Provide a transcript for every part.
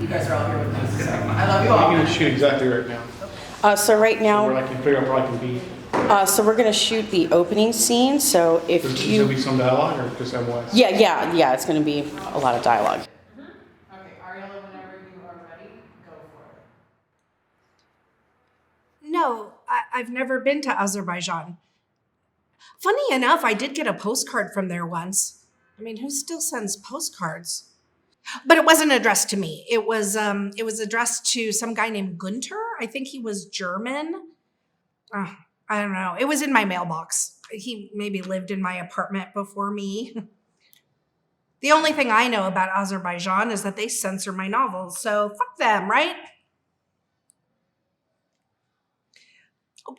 guys are all here with me. So I love you all. We're going to shoot exactly right now. So right now, Where I can figure out where I can be. so we're going to shoot the opening scene. So if There's you... going to be some dialogue or just MOS? Yeah, it's going to be a lot of dialogue. Okay, Ariella, whenever you are ready, go for it. No, I've never been to Azerbaijan. Funny enough, I did get a postcard from there once. I mean, who still sends postcards? But it wasn't addressed to me. It was addressed to some guy named Gunter. I think he was German. I don't know. It was in my mailbox. He maybe lived in my apartment before me. The only thing I know about Azerbaijan is that they censor my novels, so fuck them, right?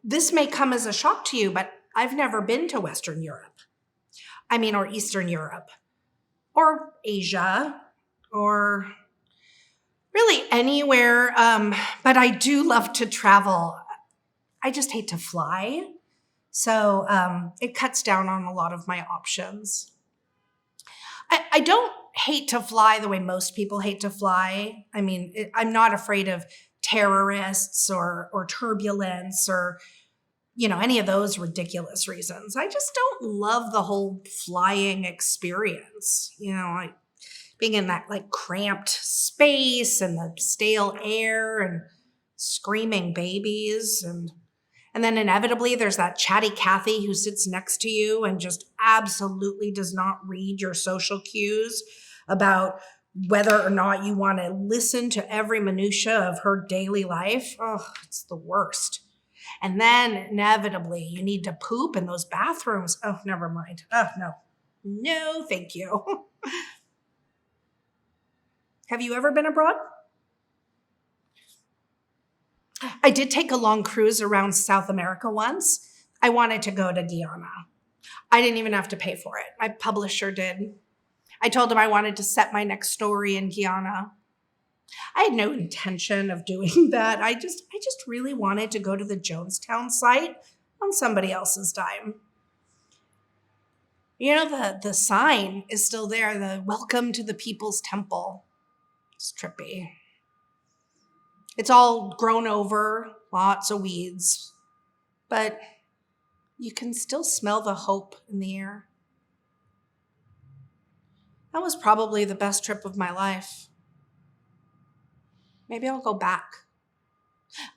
This may come as a shock to you, but I've never been to Western Europe. Or Eastern Europe. Or Asia. Or really anywhere. But I do love to travel. I just hate to fly. So it cuts down on a lot of my options. I don't hate to fly the way most people hate to fly. I'm not afraid of terrorists or turbulence or, any of those ridiculous reasons. I just don't love the whole flying experience. Being in that cramped space and the stale air and screaming babies and then inevitably there's that chatty Kathy who sits next to you and just absolutely does not read your social cues about whether or not you want to listen to every minutia of her daily life. Oh, it's the worst. And then inevitably you need to poop in those bathrooms. Oh, never mind. Oh, no. No, thank you. Have you ever been abroad? I did take a long cruise around South America once. I wanted to go to Guyana. I didn't even have to pay for it. My publisher did. I told him I wanted to set my next story in Guyana. I had no intention of doing that. I just really wanted to go to the Jonestown site on somebody else's dime. The sign is still there, the welcome to the People's Temple. It's trippy. It's all grown over, lots of weeds, but you can still smell the hope in the air. That was probably the best trip of my life. Maybe I'll go back.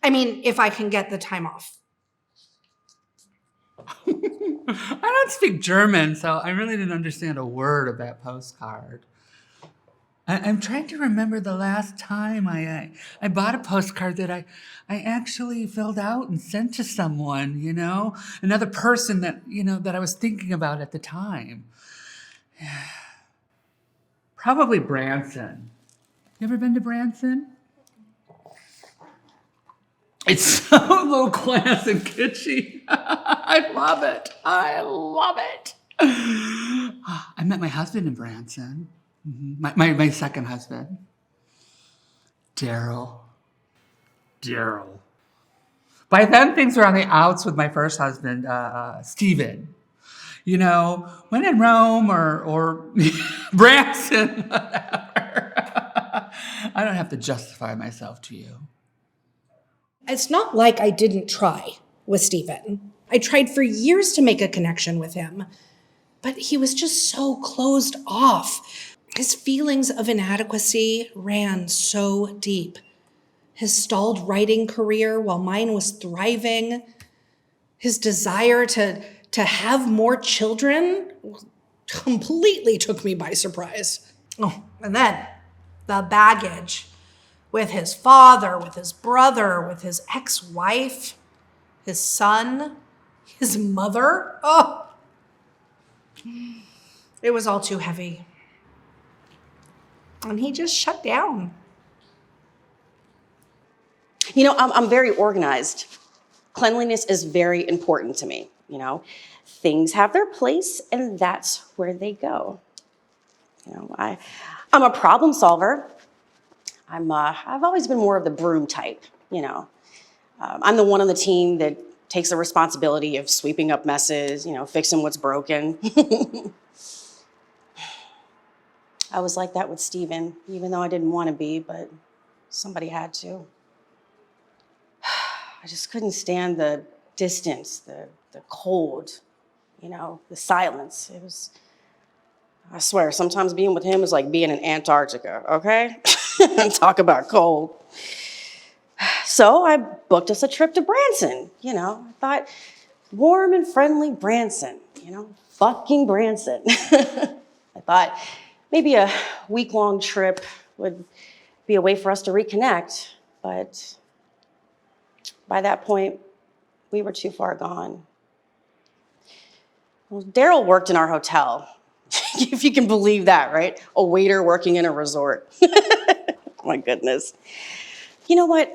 If I can get the time off. I don't speak German, so I really didn't understand a word of that postcard. I'm trying to remember the last time I bought a postcard that I actually filled out and sent to someone, another person that, that I was thinking about at the time. Probably Branson. You ever been to Branson? It's so low class and kitschy. I love it. I met my husband in Branson. My second husband, Daryl. By then, things were on the outs with my first husband, Steven. When in Rome or Branson, whatever. I don't have to justify myself to you. It's not like I didn't try with Steven. I tried for years to make a connection with him, but he was just so closed off. His feelings of inadequacy ran so deep. His stalled writing career while mine was thriving. His desire to have more children completely took me by surprise. Oh, and then the baggage with his father, with his brother, with his ex-wife, his son, his mother. Oh, it was all too heavy. And he just shut down. I'm very organized. Cleanliness is very important to me, Things have their place, and that's where they go. I'm a problem solver. I've always been more of the broom type, I'm the one on the team that takes the responsibility of sweeping up messes, fixing what's broken. I was like that with Steven, even though I didn't want to be, but Somebody had to. I just couldn't stand the distance, the cold, the silence. It was, I swear, sometimes being with him is like being in Antarctica, okay? Talk about cold. So I booked us a trip to Branson. I thought, warm and friendly Branson, fucking Branson. I thought maybe a week-long trip would be a way for us to reconnect, but by that point, we were too far gone. Well, Daryl worked in our hotel, if you can believe that, right? A waiter working in a resort. My goodness. You know what?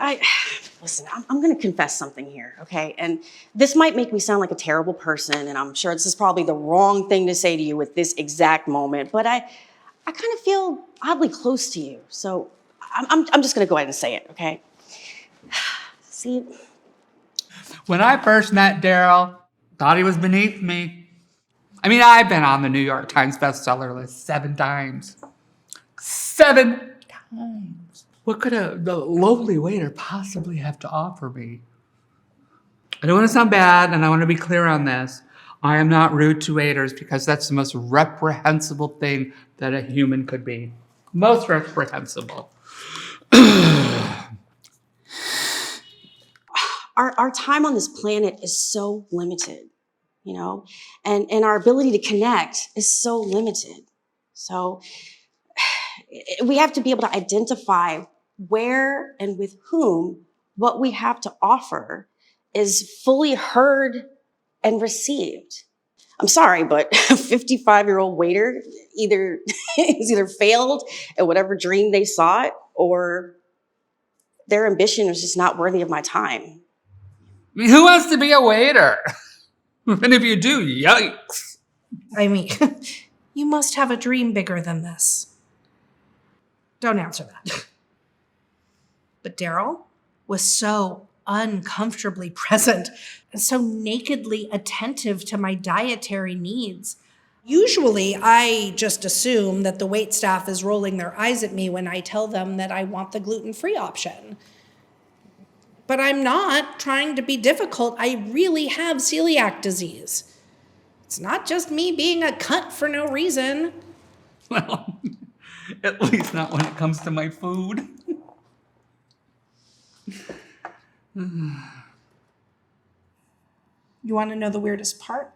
Listen, I'm going to confess something here, okay? And this might make me sound like a terrible person, and I'm sure this is probably the wrong thing to say to you at this exact moment, but I kind of feel oddly close to you. So I'm just going to go ahead and say it, okay? See, When I first met Daryl, thought he was beneath me. I mean, I've been on the New York Times bestseller list 7 times. 7 times. What could the lowly waiter possibly have to offer me? I don't want to sound bad, and I want to be clear on this. I am not rude to waiters because that's the most reprehensible thing that a human could be. Most reprehensible. our time on this planet is so limited, and our ability to connect is so limited. So we have to be able to identify where and with whom what we have to offer is fully heard and received. I'm sorry, but a 55-year-old waiter is either failed at whatever dream they sought, or their ambition is just not worthy of my time. I mean, who wants to be a waiter? And if you do, yikes. I mean, you must have a dream bigger than this. Don't answer that. But Daryl was so uncomfortably present and so nakedly attentive to my dietary needs. Usually, I just assume that the waitstaff is rolling their eyes at me when I tell them that I want the gluten-free option. But I'm not trying to be difficult. I really have celiac disease. It's not just me being a cunt for no reason. Well, at least not when it comes to my food. You want to know the weirdest part?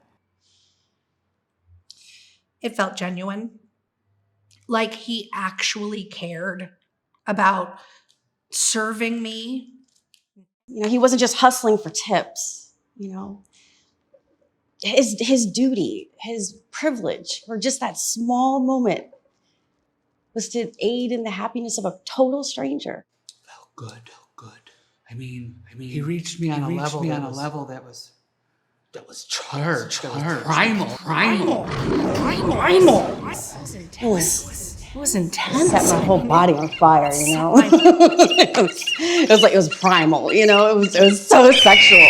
It felt genuine. Like he actually cared about serving me. He wasn't just hustling for tips, His duty, his privilege, or just that small moment was to aid in the happiness of a total stranger. Felt good. I mean, he reached me on a level that was charged, that was primal. It was intense. Set my whole body on fire, it was primal, it was so sexual.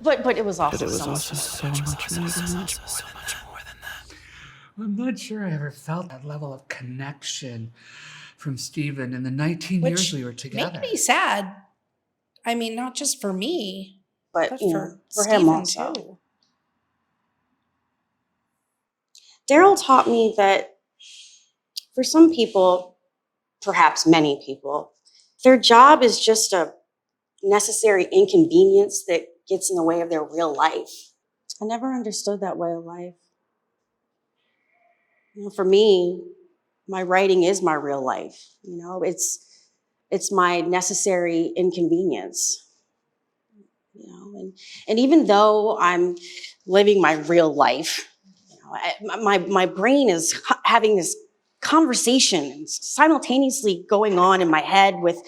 but it was also so much more than that. I'm not sure I ever felt that level of connection from Stephen in the 19 years we were together. Made me sad. I mean, not just for me, but for him Stephen also. too. Daryl taught me that for some people, perhaps many people, their job is just a necessary inconvenience that gets in the way of their real life. I never understood that way of life. For me, my writing is my real life. It's my necessary inconvenience. And even though I'm living my real life, my brain is having this conversation simultaneously going on in my head with,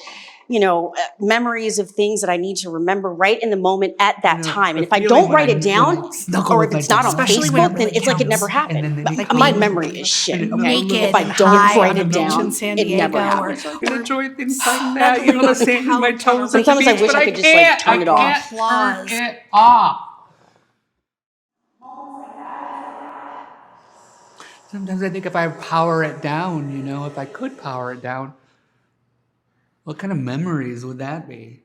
memories of things that I need to remember right in the moment at that time. And if I don't write it down, or if it's not on Facebook, then it's like it never happened. My memory is shit, okay? If I don't write it down, it never happened. I enjoy things like that, even though sand in my toes. Sometimes I wish I could just turn it off. Turn it off. Sometimes I think if I power it down, if I could power it down, what kind of memories would that be?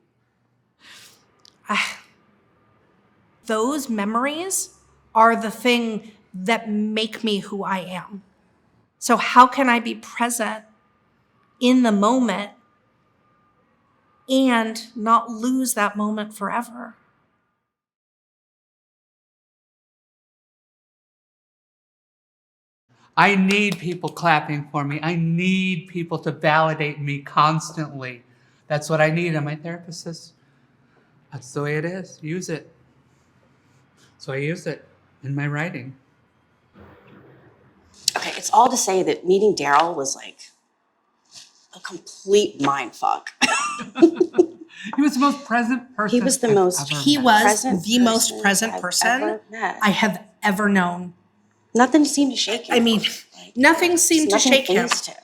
Those memories are the thing that make me who I am. So how can I be present in the moment and not lose that moment forever? I need people clapping for me. I need people to validate me constantly. That's what I need. And my therapist says, that's the way it is. Use it. So I use it in my writing. Okay, it's all to say that meeting Daryl was like a complete mind fuck. He was the most present person. He was the most. He was the most person present I've person ever met. I have ever known. Nothing seemed to shake him. I mean, nothing seemed to nothing shake him. fazed him.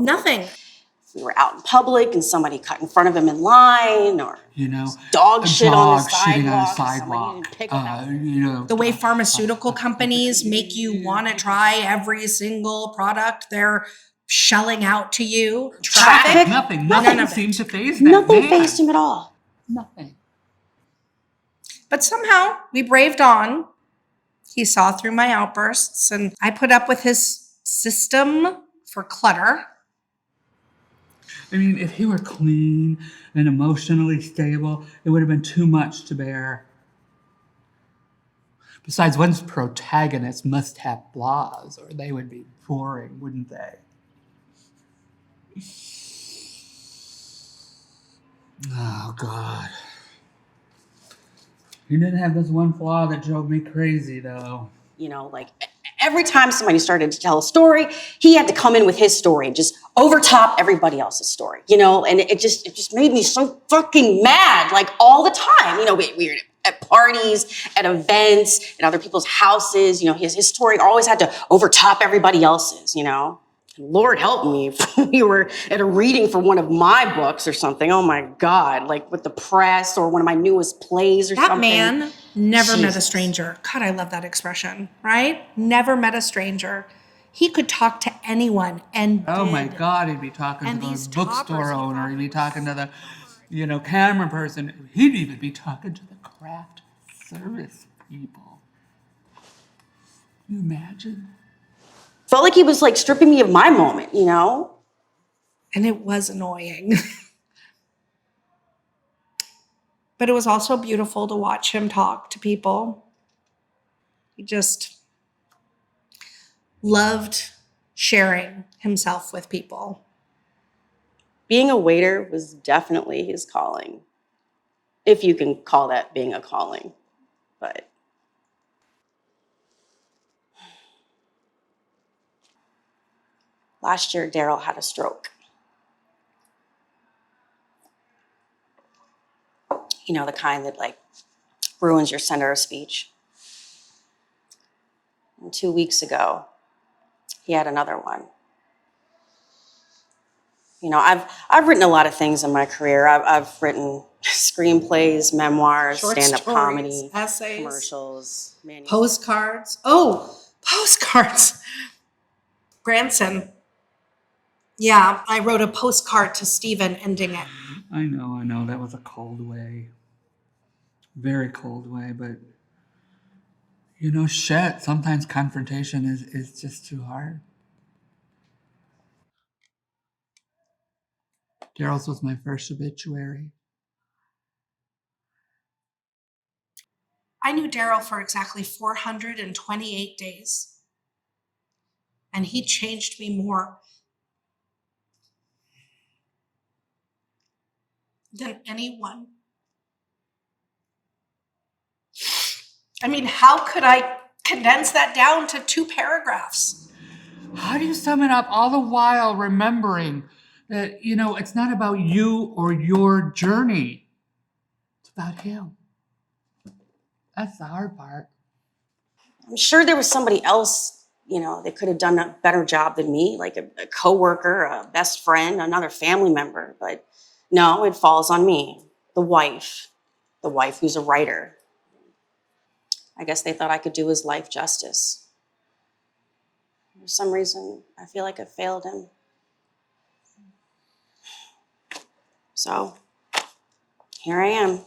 Nothing. If we were out in public and somebody cut in front of him in line, or Dog dog shit on the shitting on a sidewalk, sidewalk. somebody didn't pick him up. The way pharmaceutical companies make you want to try every single product they're shelling out to you. Traffic? Nothing None of it. seemed to faze that Nothing man. fazed him at all. Nothing. But somehow we braved on. He saw through my outbursts, and I put up with his system for clutter. I mean, if he were clean and emotionally stable, it would have been too much to bear. Besides, one's protagonists must have flaws, or they would be boring, wouldn't they? Oh, God. He didn't have this one flaw that drove me crazy, though. Like every time somebody started to tell a story, he had to come in with his story and just overtop everybody else's story, and it just made me so fucking mad, like all the time. We were at parties, at events, at other people's houses, his story always had to overtop everybody else's, Lord help me if we were at a reading for one of my books or something. Oh my God, like with the press or one of my newest plays or That something. man never met a Jesus. stranger. God, I love that expression, right? Never met a stranger. He could talk to anyone and Oh did. my God, he'd be talking And to these the bookstore toppers, he owner, he'd be thought talking to the, camera person. He'd even be talking to the craft service people. Can you imagine? Felt like he was like stripping me of my moment, And it was annoying. But it was also beautiful to watch him talk to people. He just loved sharing himself with people. Being a waiter was definitely his calling, if you can call that being a calling. But last year, Daryl had a stroke. The kind that like ruins your center of speech. And 2 weeks ago, he had another one. I've written a lot of things in my career. I've written screenplays, memoirs, Short stand-up stories, comedy, essays, commercials, postcards. Oh, postcards. Branson. Yeah, I wrote a postcard to Stephen ending it. I know. That was a cold way. Very cold way, but shit, sometimes confrontation is just too hard. Daryl's was my first obituary. I knew Daryl for exactly 428 days. And he changed me more than anyone. I mean, how could I condense that down to 2 paragraphs? How do you sum it up all the while remembering that, it's not about you or your journey. It's about him. That's the hard part. I'm sure there was somebody else, that could have done a better job than me, like a coworker, a best friend, another family member. But no, it falls on me, the wife who's a writer. I guess they thought I could do his life justice. For some reason, I feel like I failed him. So, here I am.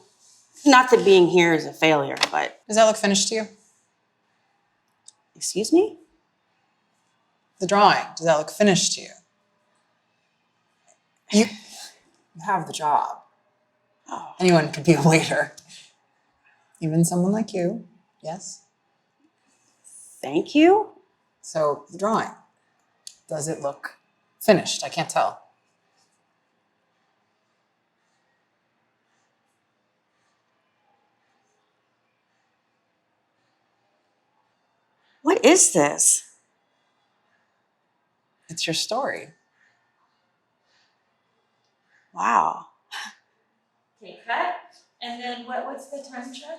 Not that being here is a failure, but Does that look finished to you? excuse me? The drawing, does that look finished to you? You have the job. Oh, Anyone could be a waiter. Even someone like you, yes? thank you. So the drawing, does it look finished? I can't tell. What is this? It's your story. Wow. Okay, cut. And then what's the time check?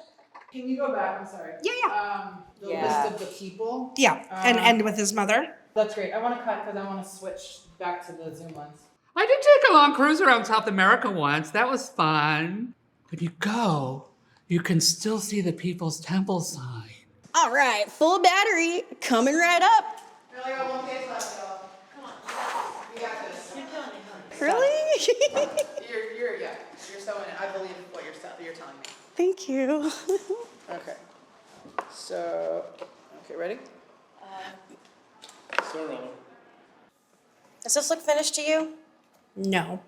Can you go back? I'm sorry. Yeah. The Yeah. list of the people. Yeah, and end with his mother. That's great. I want to cut because I want to switch back to the Zoom ones. I did take a long cruise around South America once. That was fun. If you go, you can still see the People's Temple sign. All right, full battery, coming right up. We only got one page left, y'all. Come on. You got this. You're killing it. Really? You're so in it. I believe what you're telling me. Thank you. Okay. So, okay, ready? So, Does this look finished to you? No.